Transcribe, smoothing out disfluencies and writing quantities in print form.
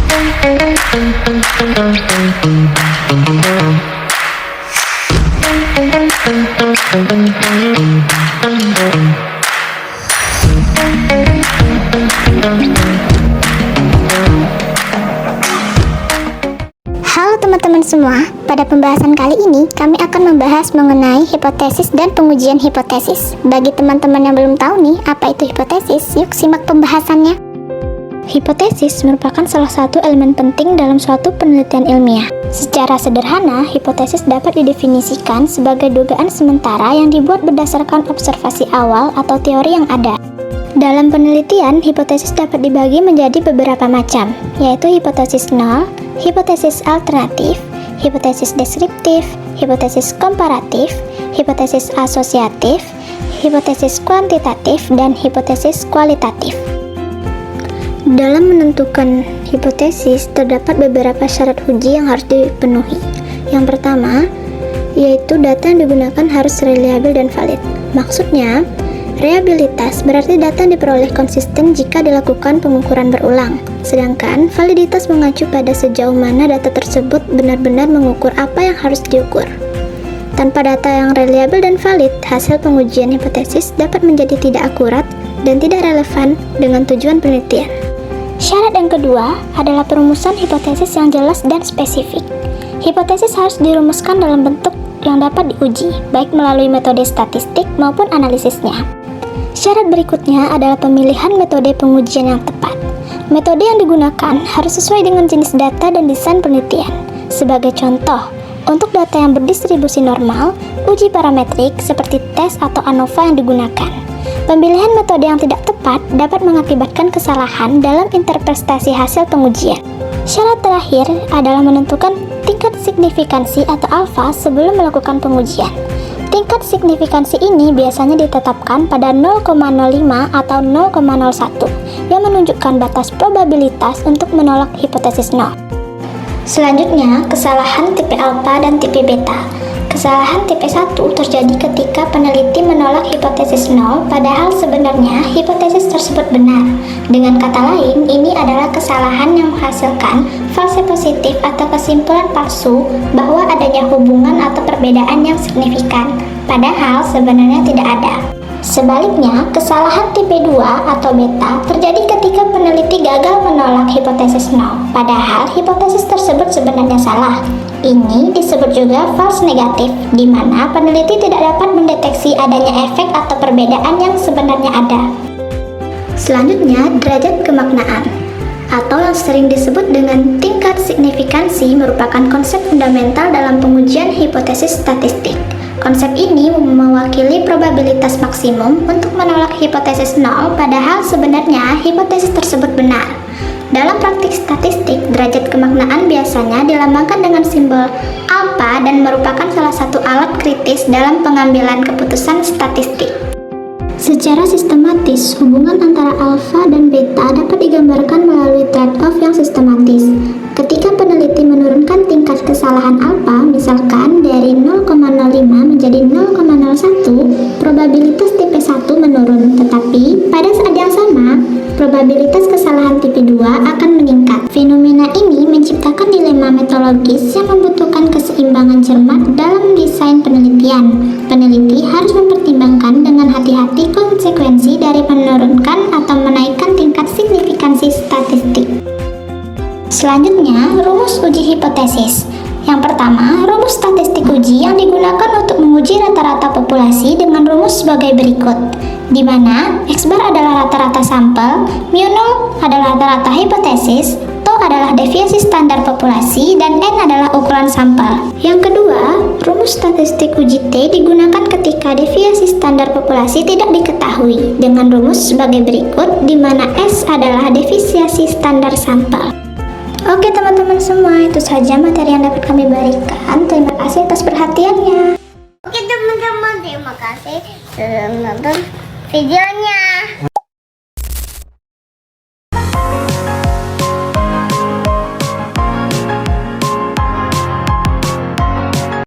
Halo teman-teman semua, pada pembahasan kali ini kami akan membahas mengenai hipotesis dan pengujian hipotesis. Bagi teman-teman yang belum tahu nih, apa itu hipotesis? Yuk simak pembahasannya. Hipotesis merupakan salah satu elemen penting dalam suatu penelitian ilmiah. Secara sederhana, hipotesis dapat didefinisikan sebagai dugaan sementara yang dibuat berdasarkan observasi awal atau teori yang ada. Dalam penelitian, hipotesis dapat dibagi menjadi beberapa macam, yaitu hipotesis nol, hipotesis alternatif, hipotesis deskriptif, hipotesis komparatif, hipotesis asosiatif, hipotesis kuantitatif, dan hipotesis kualitatif. Dalam menentukan hipotesis, terdapat beberapa syarat uji yang harus dipenuhi. Yang pertama, yaitu data yang digunakan harus reliabel dan valid. Maksudnya, reliabilitas berarti data yang diperoleh konsisten jika dilakukan pengukuran berulang. Sedangkan, validitas mengacu pada sejauh mana data tersebut benar-benar mengukur apa yang harus diukur. Tanpa data yang reliabel dan valid, hasil pengujian hipotesis dapat menjadi tidak akurat dan tidak relevan dengan tujuan penelitian. Syarat yang kedua adalah perumusan hipotesis yang jelas dan spesifik. Hipotesis harus dirumuskan dalam bentuk yang dapat diuji, baik melalui metode statistik maupun analisisnya. Syarat berikutnya adalah pemilihan metode pengujian yang tepat. Metode yang digunakan harus sesuai dengan jenis data dan desain penelitian. Sebagai contoh, untuk data yang berdistribusi normal, uji parametrik seperti tes atau ANOVA yang digunakan. Pemilihan metode yang tidak tepat dapat mengakibatkan kesalahan dalam interpretasi hasil pengujian. Syarat terakhir adalah menentukan tingkat signifikansi atau alfa sebelum melakukan pengujian. Tingkat signifikansi ini biasanya ditetapkan pada 0,05 atau 0,01 yang menunjukkan batas probabilitas untuk menolak hipotesis nol. Selanjutnya, kesalahan tipe alfa dan tipe beta. Kesalahan tipe 1 terjadi ketika peneliti menolak hipotesis nol, padahal sebenarnya hipotesis tersebut benar. Dengan kata lain, ini adalah kesalahan yang menghasilkan false positif atau kesimpulan palsu bahwa adanya hubungan atau perbedaan yang signifikan, padahal sebenarnya tidak ada. Sebaliknya, kesalahan tipe 2 atau beta terjadi ketika peneliti gagal menolak hipotesis nol, padahal hipotesis tersebut sebenarnya salah. Ini disebut juga false negatif, di mana peneliti tidak dapat mendeteksi adanya efek atau perbedaan yang sebenarnya ada. Selanjutnya, derajat kemaknaan, atau yang sering disebut dengan tingkat signifikansi, merupakan konsep fundamental dalam pengujian hipotesis statistik. Konsep ini mewakili probabilitas maksimum untuk menolak hipotesis nol, padahal sebenarnya hipotesis tersebut benar. Dalam praktik statistik, derajat kemaknaan biasanya dilambangkan dengan simbol alfa dan merupakan salah satu alat kritis dalam pengambilan keputusan statistik. Secara sistematis, hubungan antara alfa dan beta dapat digambarkan melalui trade-off yang sistematis. Ketika peneliti menurunkan tingkat kesalahan alfa, misalkan dari 0,05 menjadi 0,01, probabilitas tipe 1 menurun, tetapi pada saat yang sama, probabilitas kesalahan tipe 2 akan meningkat. Fenomena ini menciptakan dilema metodologis yang membutuhkan keseimbangan cermat dalam desain penelitian. Peneliti harus mempertimbangkan dengan hati-hati konsekuensi dari menurunkan atau menaikkan tingkat signifikansi statistik. Selanjutnya, rumus uji hipotesis. Yang pertama, rumus statistik uji yang digunakan untuk menguji rata-rata populasi dengan rumus sebagai berikut, di mana X bar adalah rata-rata sampel, mu nol adalah rata-rata hipotesis, tau adalah deviasi standar populasi, dan N adalah ukuran sampel. Yang kedua, rumus statistik uji T digunakan ketika deviasi standar populasi tidak diketahui, dengan rumus sebagai berikut, di mana S adalah deviasi standar sampel. Oke teman-teman semua, itu saja materi yang dapat kami berikan. Terima kasih atas perhatiannya. Oke teman-teman, terima kasih sudah menonton videonya.